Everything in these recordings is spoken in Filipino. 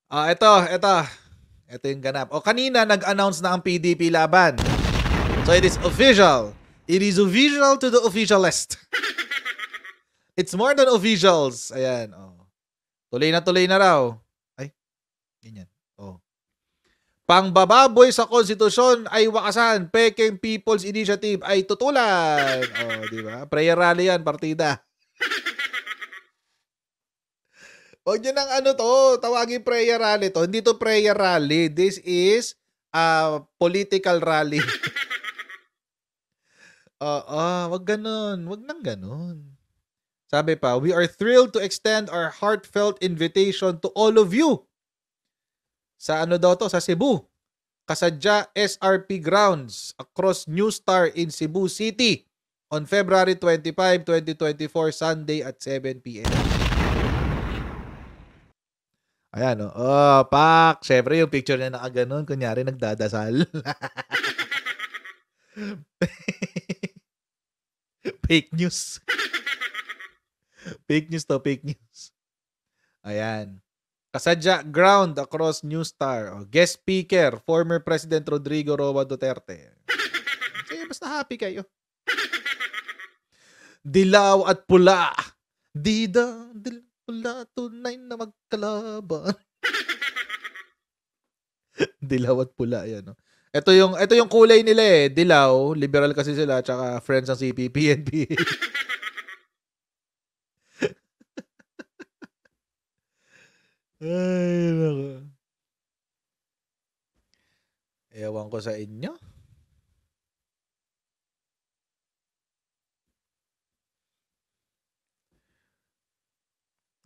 Ito. Ito yung ganap. O kanina nag-announce na ang PDP laban. So it is official. It is official to the officialist. It's more than officials. Ayan. Tuloy na raw. Ay, ganyan. Pangbababoy sa konstitusyon ay wakasan. Peking People's Initiative ay tutulan. Di ba? Prayer rally yan, partida. Huwag nyo ng tawagin prayer rally to. Hindi to prayer rally. This is political rally. Wag ganun. Wag nang ganun. Sabi pa, we are thrilled to extend our heartfelt invitation to all of you. Sa sa Cebu. Kasadya SRP grounds across New Star in Cebu City on February 25, 2024, Sunday at 7 p.m. Ayan, pak. Syempre yung picture niya nakaganon, kunyari nagdadasal. Fake news. Fake news to, fake news. Ayan. Kasadya ground across New Star. Guest speaker, former President Rodrigo Roa Duterte. Sige, basta happy kayo. Dilaw at pula. Dilaw, pula, tunay na magkalaban. Dilaw at pula, yan. Ito yung kulay nila eh. Dilaw, liberal kasi sila, tsaka friends ng CPP and PNP. Ay, nako. Ewan ko sa inyo.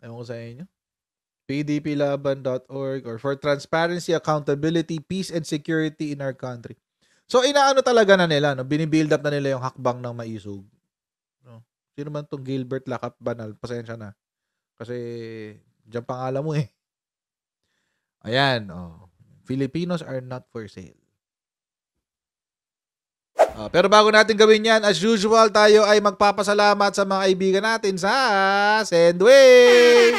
Ewan ko sa inyo. pdplaban.org or for transparency, accountability, peace, and security in our country. So, inaano talaga na nila, no? Binibuild up na nila yung hakbang ng maisog. No? Sino man tong Gilbert Lakap Banal? Pasensya na. Kasi, diyan pangalan mo eh. Ayan, Filipinos are not for sale. Pero bago natin gawin yan, as usual, tayo ay magpapasalamat sa mga kaibigan natin sa Sendwave!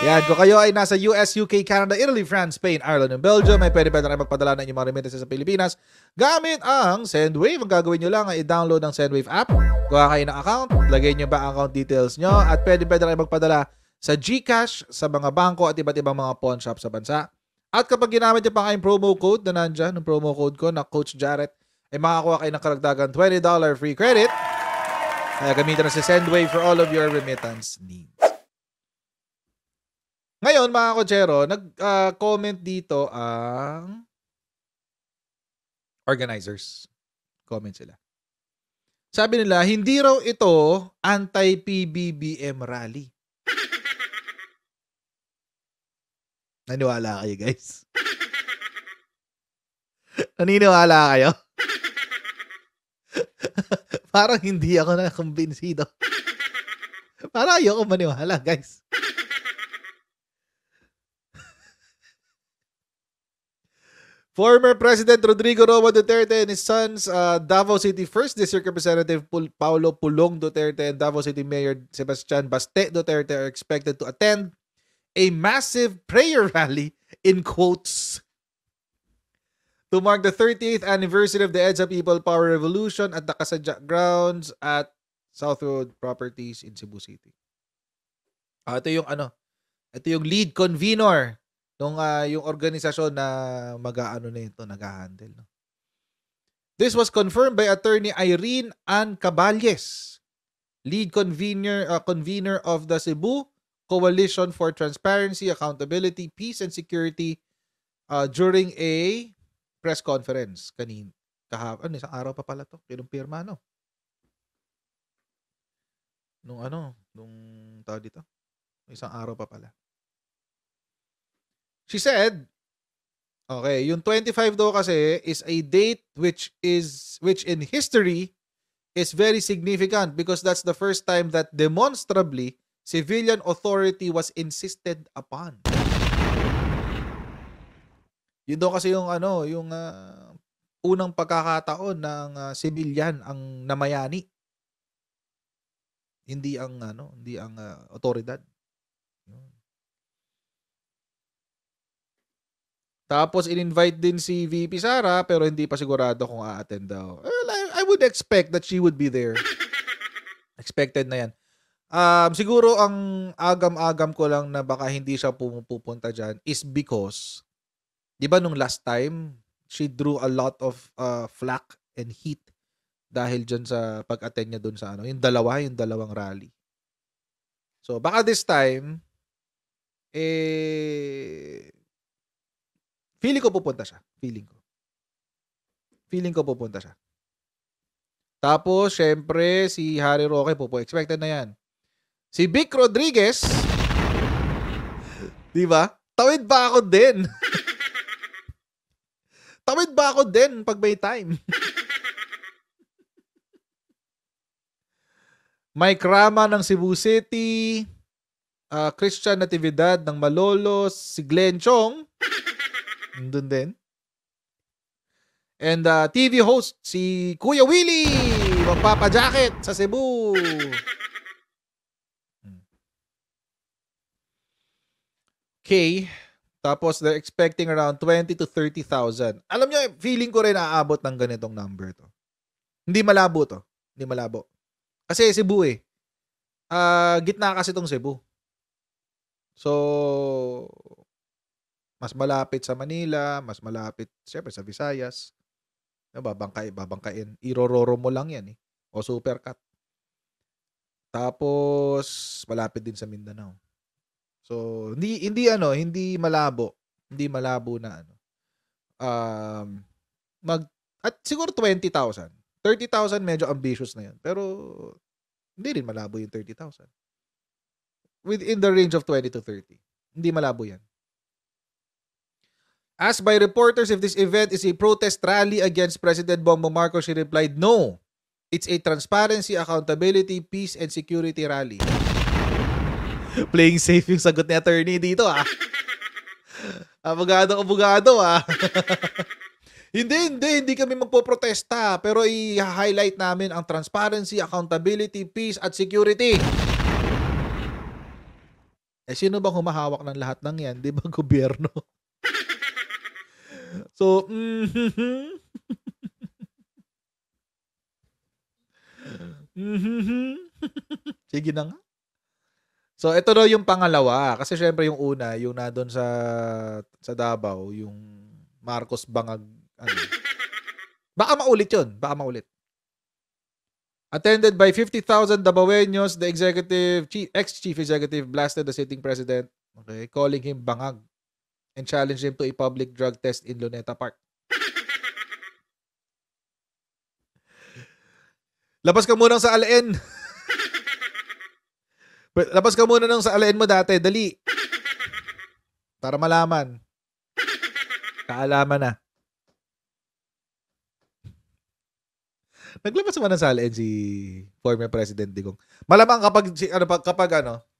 Yan, kung kayo ay nasa US, UK, Canada, Italy, France, Spain, Ireland, and Belgium, may pwede na magpadala ng inyong mga remittances sa Pilipinas gamit ang Sendwave. Ang gagawin nyo lang ay i-download ang Sendwave app, kuha kayo ng account, lagay nyo ba ang account details nyo, at pwede na magpadala sa GCash, sa mga bangko at iba't ibang mga pawn shop sa bansa. At kapag ginamit nyo pa kayong promo code na nandyan, yung promo code ko na Coach Jarrett, ay makakuha kayo ng karagdagan $20 free credit. Kaya gamitin na si Sendwave for all of your remittance needs. Ngayon, mga kochero, nag-comment dito ang organizers. Comment sila. Sabi nila, hindi raw ito anti-PBBM rally. Naniwala kayo, guys? Naniniwala kayo? Parang hindi ako na-kumbinsido. Parang ayoko maniwala, guys. Former President Rodrigo Roa Duterte and his sons, Davao City 1st District Representative Paulo Pulong Duterte and Davao City Mayor Sebastian Baste Duterte are expected to attend a massive prayer rally in quotes to mark the 38th anniversary of the EDSA People Power Revolution at the Kasadya grounds at South Road Properties in Cebu City. Ito yung lead convener nung yung organisasyon na nag-handle. No? This was confirmed by Attorney Irene Ann Caballes, lead convener of the Cebu Coalition for Transparency, Accountability, Peace, and Security during a press conference kahapon, isang araw pa pala to, kinumpirma nung tawag dito, isang araw pa pala. She said, okay, yung 25 daw kasi is a date which in history is very significant because that's the first time that demonstrably civilian authority was insisted upon. Yun daw kasi yung unang pagkakataon ng civilian ang namayani. Hindi ang otoridad. Tapos in-invite din si VP Sara pero hindi pa sigurado kung a-attend daw. Well, I would expect that she would be there. Expected na yan. Siguro ang agam-agam ko lang na baka hindi siya pupunta dyan is because, di ba nung last time, she drew a lot of flack and heat dahil dyan sa pag-attend niya dun sa yung dalawang rally. So baka this time, feeling ko pupunta siya. Feeling ko pupunta siya. Tapos, syempre, si Harry Roque expected na yan. Si Vic Rodriguez, di ba? Tawid ba ako din? Tawid ba ako din pag may time? Mike Rama ng Cebu City, Christian Natividad ng Malolos, si Glenn Chong, nandun din. And TV host, si Kuya Willie, magpapajacket sa Cebu. Okay. Tapos they're expecting around 20 to 30,000. Alam nyo, feeling ko rin aabot ng ganitong number to. Hindi malabo to. Hindi malabo. Kasi Cebu gitna kasi itong Cebu. So, mas malapit sa Manila, mas malapit, syempre, sa Visayas. Babangkain. Irororo mo lang yan o supercut. Tapos, malapit din sa Mindanao. So, hindi malabo. Hindi malabo na at siguro 20,000. 30,000 medyo ambitious na 'yan. Pero hindi rin malabo yung 30,000. Within the range of 20 to 30. Hindi malabo 'yan. Asked by reporters if this event is a protest rally against President Bongbong Marcos, she replied, "No. It's a transparency, accountability, peace, and security rally." Playing safe yung sagot ni attorney dito Abogado. Hindi kami magpoprotesta, pero i-highlight namin ang transparency, accountability, peace, at security. Sino bang humahawak ng lahat ng yan? Di ba gobyerno? So, sige na nga. So, ito daw yung pangalawa. Kasi syempre yung una, yung na doon sa Davao, yung Marcos Bangag. Baka maulit yun. Attended by 50,000 Davaoeños, the ex-chief executive blasted the sitting president, calling him bangag and challenged him to a public drug test in Luneta Park. Labas ka muna sa alain. Labas ka muna ng sa alain mo dati. Dali. Para malaman. Kaalaman na. Naglabas mo na sa alain si former President Digong. Malamang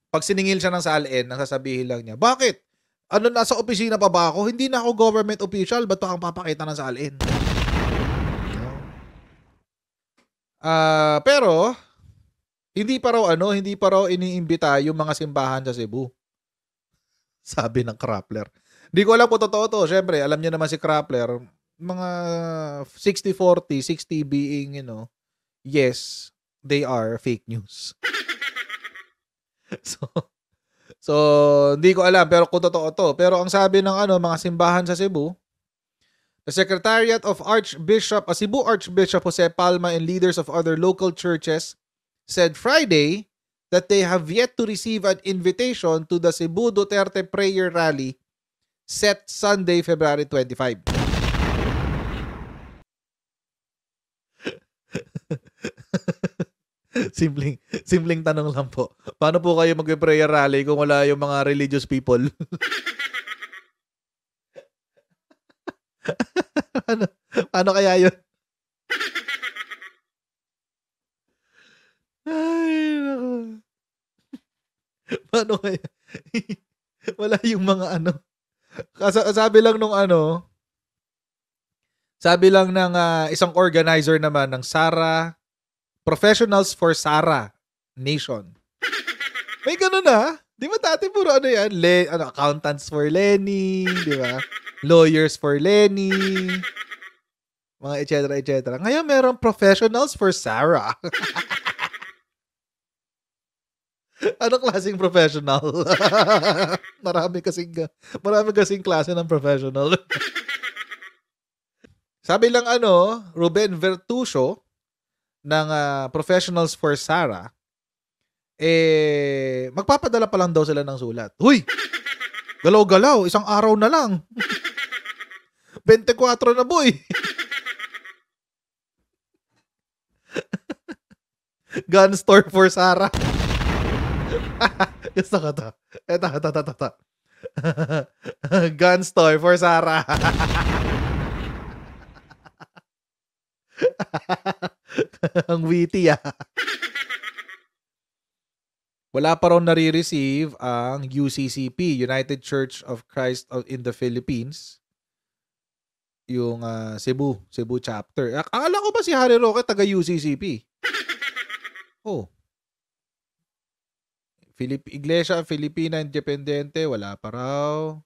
pag siningil siya ng sa alain, nasasabihin lang niya, bakit? Nasa opisina pa ba ako? Hindi na ako government official. Ba't pa kang papakita ng sa alain? Pero, hindi pa raw iniimbita yung mga simbahan sa Cebu. Sabi ng Krappler. Di ko alam kung totoo to. Siyempre, alam niyo naman si Krappler, mga 60-40, 60 being, yes, they are fake news. So, hindi ko alam, pero kung totoo to. Pero ang sabi ng mga simbahan sa Cebu, the Secretariat of Cebu Archbishop Jose Palma and leaders of other local churches said Friday that they have yet to receive an invitation to the Cebu Duterte prayer rally set Sunday, February 25. Simpleng tanong lang po. Paano po kayo mag-prayer rally kung wala yung mga religious people? Paano kaya yun? Ay, nako. Paano kaya? Wala yung mga sabi lang sabi lang ng isang organizer naman ng Sara, Professionals for Sara Nation. May ganun Di ba dati puro ano yan? Accountants for Lenny, di ba? Lawyers for Lenny, mga et cetera, et cetera. Ngayon meron professionals for Sarah. Anong klaseng professional? marami kasing klase ng professional. Sabi lang Ruben Vertusio ng Professionals for Sarah, magpapadala pa lang daw sila ng sulat. Huy! Galaw-galaw, isang araw na lang. 24 na boy. Gun store for Sarah. Gusto ko to. Ito. Gun store for Sarah. Ang witty Wala pa raw nare-receive ang UCCP, United Church of Christ in the Philippines. Yung Cebu chapter. Akala ko ba si Harry Roque taga UCCP? Oh. Iglesia Filipina Independiente, wala pa raw.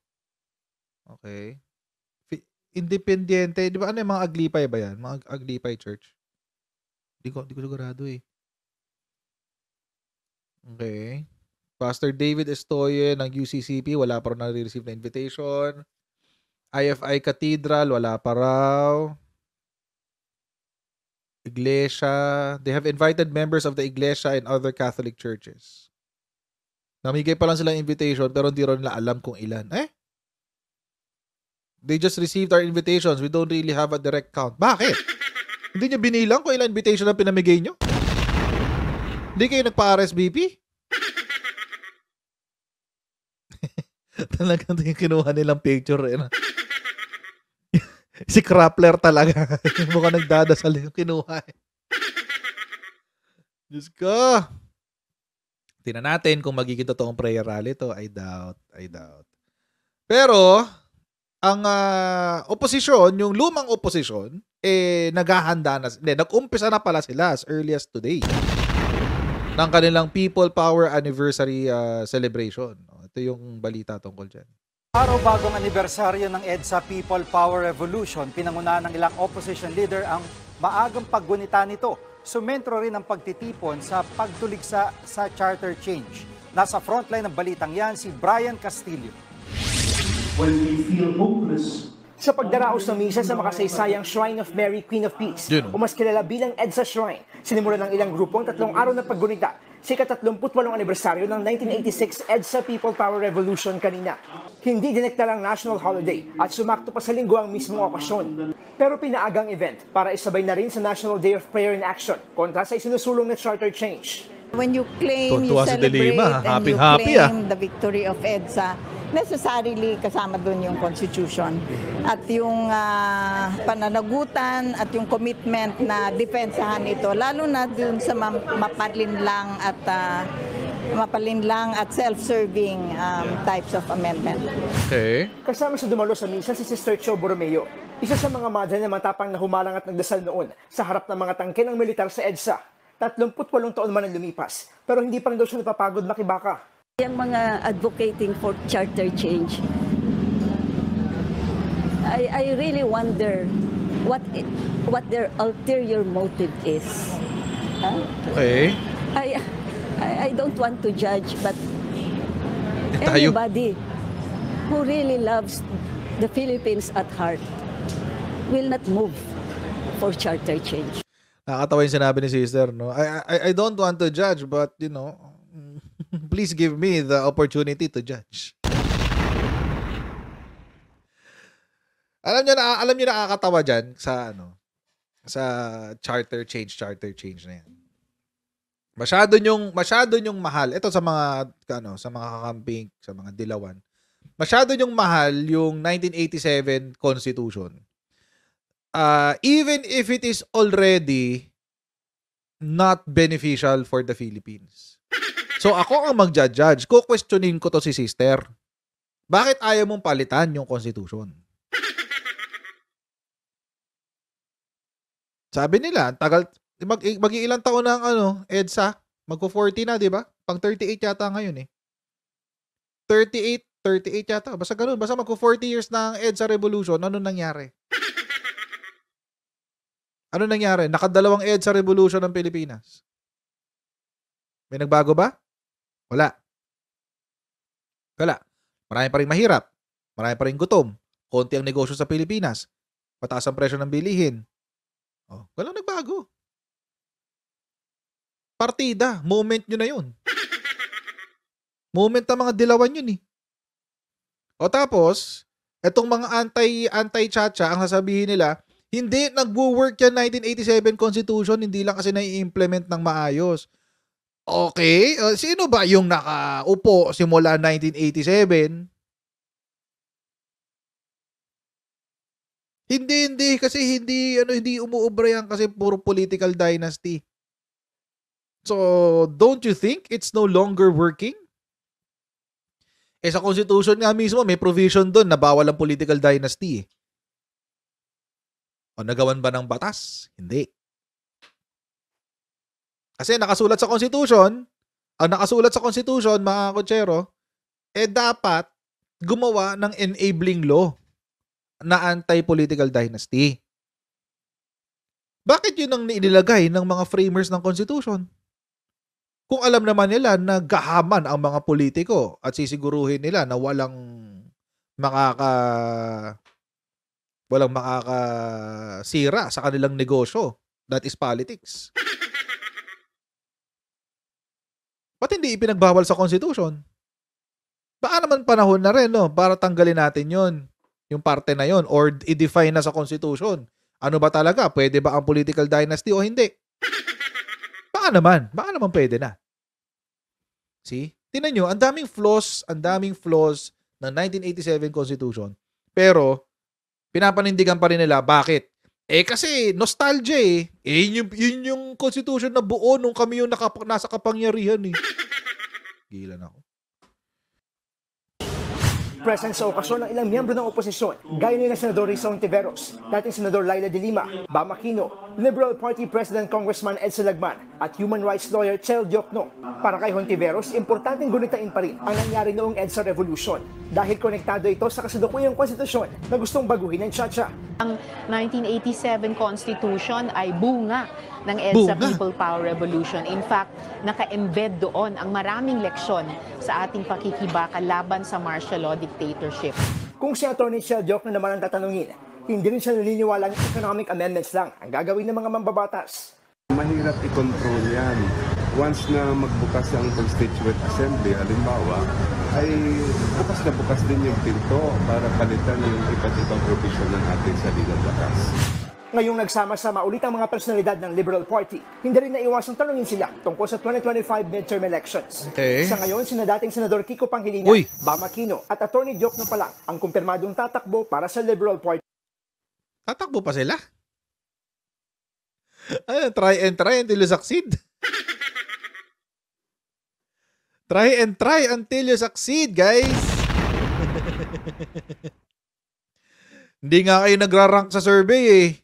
Okay. Independiente, di ba ano yung mga Aglipay ba yan? Mga Aglipay Church? Di ko sigurado Okay. Pastor David Estoye ng UCCP, wala pa raw na-receive na invitation. IFI Cathedral, wala pa raw. Iglesia, they have invited members of the Iglesia and other Catholic churches. Namigay pa lang silang invitation pero hindi rin nila alam kung ilan. They just received our invitations. We don't really have a direct count. Bakit? Hindi nyo binilang kung ilang invitation na pinamigay nyo? Hindi kayo nagpa-RSVP? Talagang yung kinuha nilang picture si Krappler talaga. Mukhang nagdadasal yung kinuha Diyos ko. Tingnan natin kung magiging totoong prayer rally to. I doubt. Pero, ang oposisyon, yung lumang oposisyon, naghahanda na. Nag-umpisa na pala sila as early as today ng kanilang People Power Anniversary celebration. Ito yung balita tungkol dyan. Araw bagong anibersaryo ng EDSA People Power Revolution, pinangunahan ng ilang opposition leader ang maagang paggunita nito. Sumentro rin ang pagtitipon sa pagtuligsa sa charter change. Nasa frontline ng balitang yan si Brian Castillo. When we feel hopeless, sa pagdaraos ng misa sa makasaysayang Shrine of Mary, Queen of Peace, o mas kilala bilang EDSA Shrine, sinimulan ng ilang grupo ang 3 araw na paggunita sa ika-38 anibersaryo ng 1986 EDSA People Power Revolution kanina. Hindi dineklarang national holiday at sumakto pa sa linggo ang mismong okasyon. Pero pinaagang event para isabay na rin sa National Day of Prayer in Action kontra sa isinusulong na charter change. When you claim, you Tuwa si celebrate, Delima. and you Happy, claim the victory of EDSA, necessarily kasama doon yung Constitution. At yung pananagutan at yung commitment na depensahan ito, lalo na doon sa mapalinlang at self-serving types of amendment. Okay. Kasama sa dumalo sa misa si Sister Cho Borromeo, isa sa mga madre na matapang na humalang at nagdasal noon sa harap ng mga tangke ng militar sa EDSA. 38 taon man ang lumipas, pero hindi pa rin daw siya napapagod makibaka. Yung mga advocating for charter change, I really wonder what their ulterior motive is. Okay. I don't want to judge, but Tayo. anybody who really loves the Philippines at heart will not move for charter change. Nakakatawa yung sinabi ni sister, no? I don't want to judge, but, please give me the opportunity to judge. Alam niyo nakakatawa diyan sa sa charter change na 'yan. Masyado nyong mahal. Ito sa mga sa mga kakamping, sa mga dilawan. Masyado nyong mahal yung 1987 Constitution. Even if it is already not beneficial for the Philippines. So ako ang magja-judge. Ko-questionin ko to si sister. Bakit ayaw mong palitan yung Constitution? Sabi nila, tagal, mag-iilang taon na ang EDSA. Magko-40 na, di ba? Pang 38 yata ngayon eh. 38 yata. Basta ganun. Basta magko-40 years na ang EDSA revolution. Ano nangyari? Ano nangyari? Nakadalawang EDSA revolution ng Pilipinas. May nagbago ba? Wala. Wala. Marami pa rin mahirap. Marami pa rin gutom. Konti ang negosyo sa Pilipinas. Mataas ang presyo ng bilihin. Oh, walang nagbago. Partida. Moment nyo na yun. Moment ng mga dilawan yun eh. O tapos, etong mga anti-chacha, ang sasabihin nila, hindi nagwo-work yan 1987 Constitution, hindi lang kasi nai-implement ng maayos. Okay, sino ba yung nakaupo simula 1987? Hindi kasi hindi umuubra yan kasi puro political dynasty. So, don't you think it's no longer working? Sa Constitution nga mismo, may provision doon na bawal ang political dynasty. O nagawan ba ng batas? Hindi. Kasi nakasulat sa Constitution, mga kotsero, dapat gumawa ng enabling law na anti-political dynasty. Bakit yun ang inilagay ng mga framers ng Constitution? Kung alam naman nila na gahaman ang mga politiko at sisiguruhin nila na walang makakasira sa kanilang negosyo, that is politics. Ba't hindi ipinagbawal sa Constitution? Baka naman panahon na rin, no, para tanggalin natin yon, yung parte na yon, or i-define na sa Constitution. Ano ba talaga? Pwede ba ang political dynasty o hindi? Baka naman pwede na. See? Tingnan nyo, ang daming flaws ng 1987 Constitution. Pero, pinapanindigan pa rin nila. Bakit? Kasi nostalgia eh. Yun yung Constitution na buo nung kami yung nasa kapangyarihan eh. Gilan ako. Present sa okasyon ng ilang miyembro ng oposisyon, gaya ni na Senador Risa Hontiveros, dating Senador Laila de Lima, Bam Aquino, Liberal Party President Congressman Ed Salagman, at human rights lawyer Chel Diokno. Para kay Hontiveros, importanteng gunitain pa rin ang nangyari noong EDSA Revolution dahil konektado ito sa kasalukuyang konstitusyon na gustong baguhin ng Chacha. Ang 1987 Constitution ay bunga ng EDSA People Power Revolution. In fact, naka-embed doon ang maraming leksyon sa ating pakikibaka laban sa martial law dictatorship. Kung si Atty. Chel Diokno naman ang tatanungin, hindi rin siya naniniwala ng economic amendments lang ang gagawin ng mga mambabatas. Mahirap i-control yan. Once na magbukas ang Constituent Assembly, halimbawa, ay bukas din yung pinto para palitan yung iba't ibang provision ng ating saligang batas. Ngayong nagsama-sama ulit ang mga personalidad ng Liberal Party, hindi rin naiwasang tanungin sila tungkol sa 2025 midterm elections. Okay. Sa ngayon, sina dating Senador Kiko Pangilinan, Bam Aquino at Atty. Diokno pa lang ang kumpirmadong tatakbo para sa Liberal Party. Tatakbo pa sila? Try until you succeed. Try until you succeed, guys. Hindi nga kayo nagra-rank sa survey eh.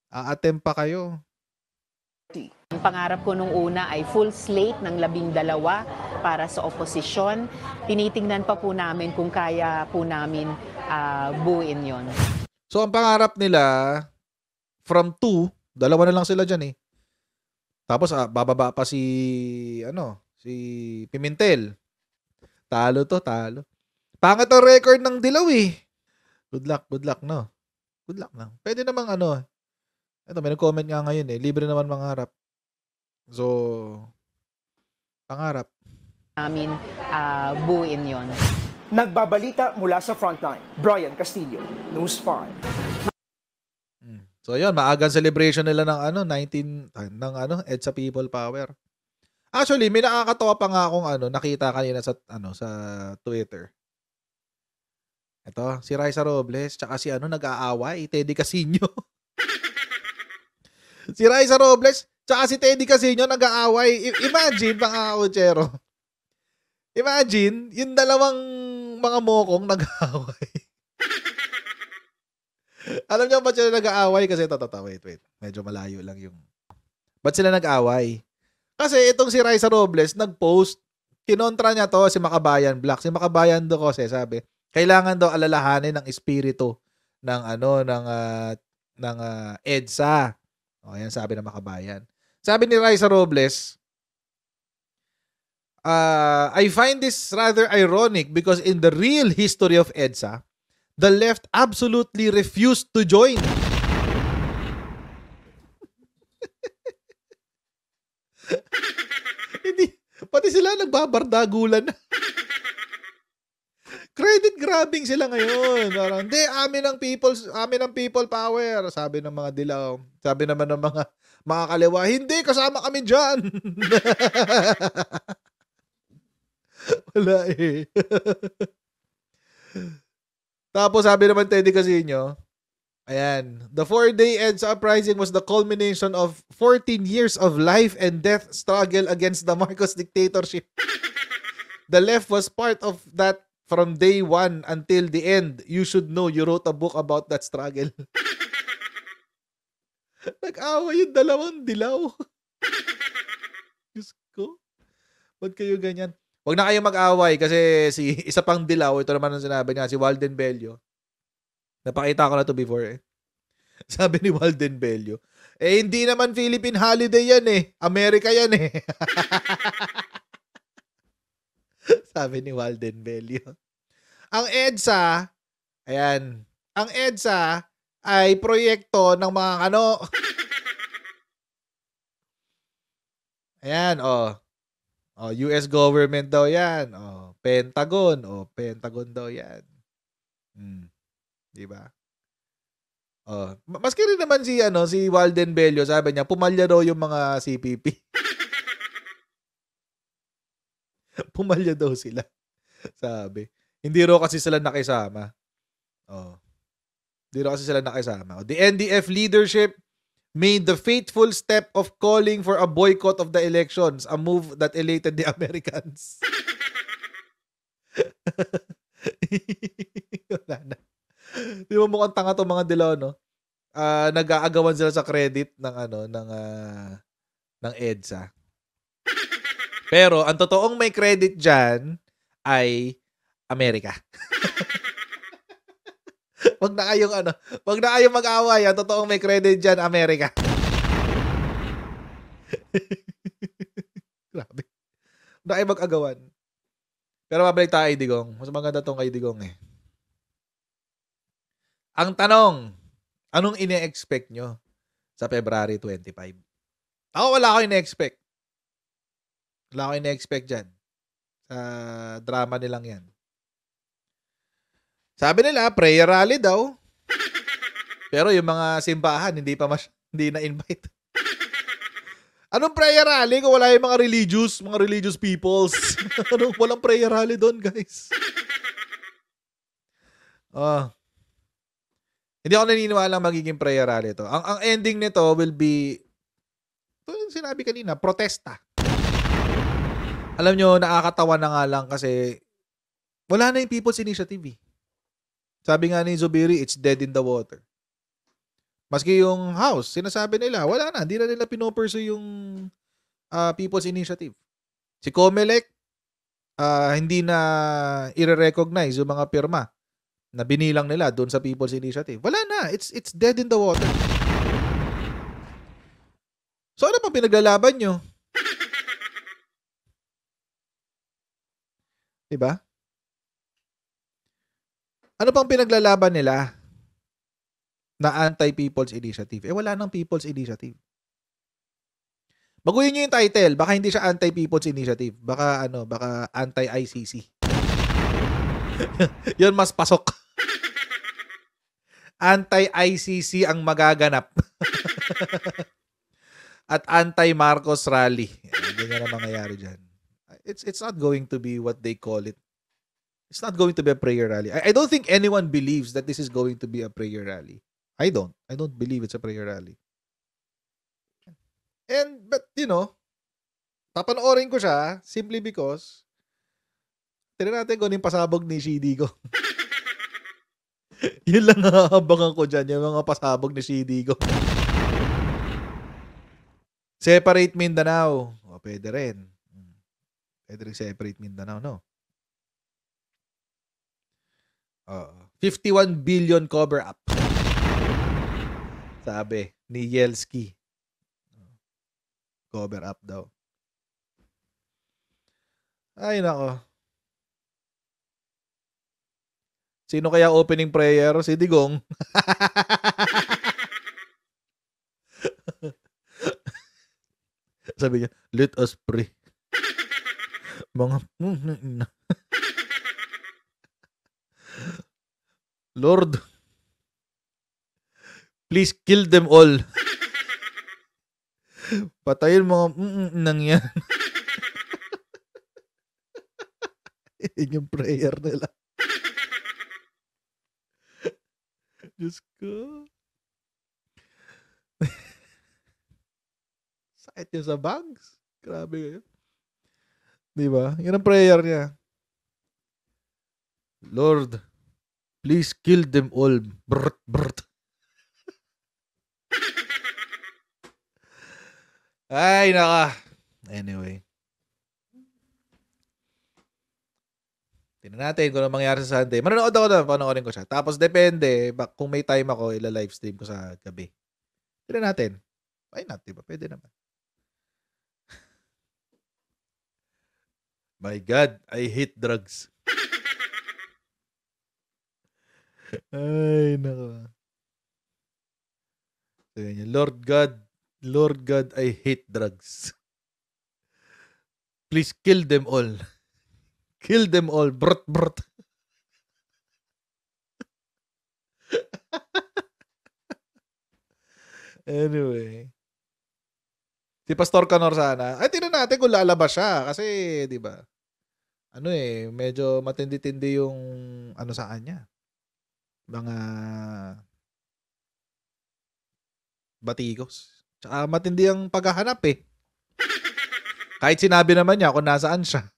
A-attempt pa kayo. Ang pangarap ko nung una ay full slate ng 12 para sa oposisyon. Tinitingnan pa po namin kung kaya po namin buuin yon. So ang pangarap nila, from 2, dalawa na lang sila dyan eh. Tapos bababa pa si Pimentel. Talo. Pangit ang record ng Dilaw eh. Good luck no. Good luck na. Pwede namang ito may nag-comment nga ngayon eh. Libre naman mangarap. So, pangarap. Namin buuin yon. Nagbabalita mula sa frontline, Brian Castillo, News 5. So yun, maagang celebration nila ng EDSA People Power. Actually, may nakakatawa pa nga akong nakita kanina sa Twitter. Ito, si Raisa Robles tsaka si nag-aaway, Teddy Casino. Si Raisa Robles tsaka si Teddy Casino nag-aaway. Imagine, mga kutsero. Imagine, yung dalawang mga mokong nag-aaway. Alam niyo ba sila nag-aaway? Kasi wait. Medyo malayo lang yung... Ba't sila nag-aaway? Kasi itong si Raisa Robles nag-post kinontra niya to si Makabayan Black. Si Makabayan do kasi sabi, kailangan daw alalahanin ng espiritu ng EDSA. O, yan sabi ng Makabayan. Sabi ni Raisa Robles, I find this rather ironic because in the real history of EDSA, the left absolutely refused to join. Hindi, pati sila nagbabardagulan na. Credit grabbing sila ngayon. Parang, hindi, amin ang people power. Sabi ng mga dilaw. Sabi naman ng mga kaliwa, hindi, kasama kami dyan. Wala eh. Tapos sabi naman Teddy Casino, ayan, the 4-day EDSA uprising was the culmination of 14 years of life and death struggle against the Marcos dictatorship. The left was part of that from day one until the end. You should know, you wrote a book about that struggle. Nag-away yung dalawang dilaw. Diyos ko. Ba't kayo ganyan? Huwag na kayo mag-away kasi isa pang dilaw, ito naman ang sinabi niya, si Walden Bello. Napakita ko na to before eh. Sabi ni Walden Bello, hindi naman Philippine holiday yan eh. Amerika yan eh. Sabi ni Walden Bello. Ang EDSA, ayan, ang EDSA ay proyekto ng mga ayan, US government daw yan. Pentagon. Pentagon daw yan. Diba? Maski rin naman si Walden Bello, sabi niya, pumalya daw yung mga CPP. Pumalya daw sila. Sabi. Hindi raw kasi sila nakisama. Hindi raw kasi sila nakisama. The NDF leadership made the fateful step of calling for a boycott of the elections, a move that elated the Americans. Wala na. Di ba mukhang tanga to mga dilaw, no? Nag-aagawan sila sa credit ng EDSA. Pero ang totoong may credit dyan ay Amerika. Wag na kayong mag-away. Ang totoong may credit dyan, Amerika. Grabe. Wag na kayong mag-agawan. Pero mabalik tayo kay Digong. Mas maganda tong kay Digong eh. Ang tanong, anong ine-expect nyo sa February 25? Ako wala ko ine-expect. Wala ko ine-expect dyan. Sa drama nilang yan. Sabi nila, prayer rally daw. Pero yung mga simbahan, hindi na-invite. Anong prayer rally kung wala yung mga religious peoples? Walang prayer rally doon, guys. Hindi ako naniniwala magiging prayer rally to. Ang ending nito will be, ito yung sinabi kanina, protesta. Alam nyo, nakakatawa na nga lang kasi wala na yung People's Initiative eh. Sabi nga ni Zubiri, it's dead in the water. Maski yung House, sinasabi nila, wala na, hindi na nila pinopursue yung People's Initiative. Si Comelec, hindi na i-recognize yung mga pirma na binilang nila doon sa People's Initiative. Wala na, it's dead in the water. So ano pa pinaglalaban nyo? Diba? Ano pang pinaglalaban nila na anti-People's Initiative? Wala nang People's Initiative. Baguhin nyo yung title. Baka hindi siya anti-People's Initiative. Baka anti-ICC. Yun mas pasok. Anti-ICC ang magaganap. At anti-Marcos rally. Ganyan ang mangyayari dyan. It's not going to be what they call it. It's not going to be a prayer rally. I don't think anyone believes that this is going to be a prayer rally. I don't believe it's a prayer rally. But papanoorin ko siya simply because tignan natin kung yung pasabog ni Shidigo. Yun lang ang abangan ko dyan, yung mga pasabog ni Shidigo. Separate Mindanao. Pwede rin. Pwede rin separate Mindanao, no? 51 billion cover up. Sabi ni Yelski. Cover up daw. Ay, nako. Sino kaya opening prayer? Si Digong. Sabi niya, let us pray. Mga Lord, please kill them all. Patayin mga nang yan. Yun yung prayer nila. Diyos ko. Sakit niya sa bangs. Grabe kayo. Diba? Yan ang prayer niya. Lord, please kill them all. Brrt, brrt. Ay, naka. Anyway. Tingnan natin kung ano mangyari sa Sunday. Manonood ako na, panoorin ko siya. Tapos depende, kung may time ako, ila-livestream ko sa gabi. Tingnan natin. Why not, diba? Pwede naman. My God, I hate drugs. Ay, nako. Sabi niya, Lord God, I hate drugs. Please kill them all. Kill them all. Brut, brut. Anyway. Si Pastor Canor sana. Ay, tingnan natin kung lalabas siya. Kasi, di ba? Medyo matindi-tindi yung sa kanya. Mga batikos. Tsaka matindi ang paghahanap eh. Kahit sinabi naman niya kung nasaan siya.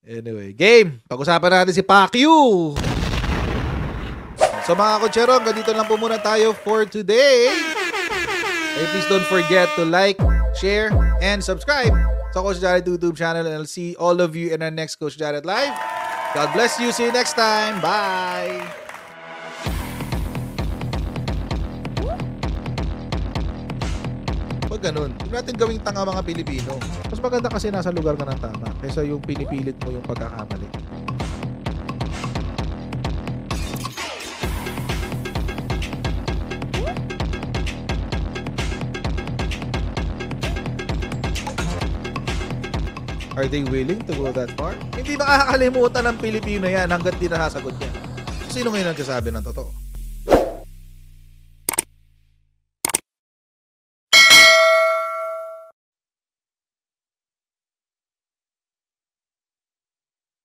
Anyway, game. Pag-usapan natin si Pacquiao. So mga kutsero, hanggang dito lang po muna tayo for today. Hey, please don't forget to like, share, and subscribe sa Coach Jared YouTube channel. And I'll see all of you in our next Coach Jared Live. God bless you. See you next time. Bye! Pag ganun, huwag natin gawing tanga mga Pilipino. Mas maganda kasi nasa lugar ka ng tama kaysa yung pinipilit mo yung pagkakamali. Are they willing to go that far? Hindi makakalimutan ng Pilipino yan hanggat di nasasagot niya. Sino ngayon nagsasabi ng totoo?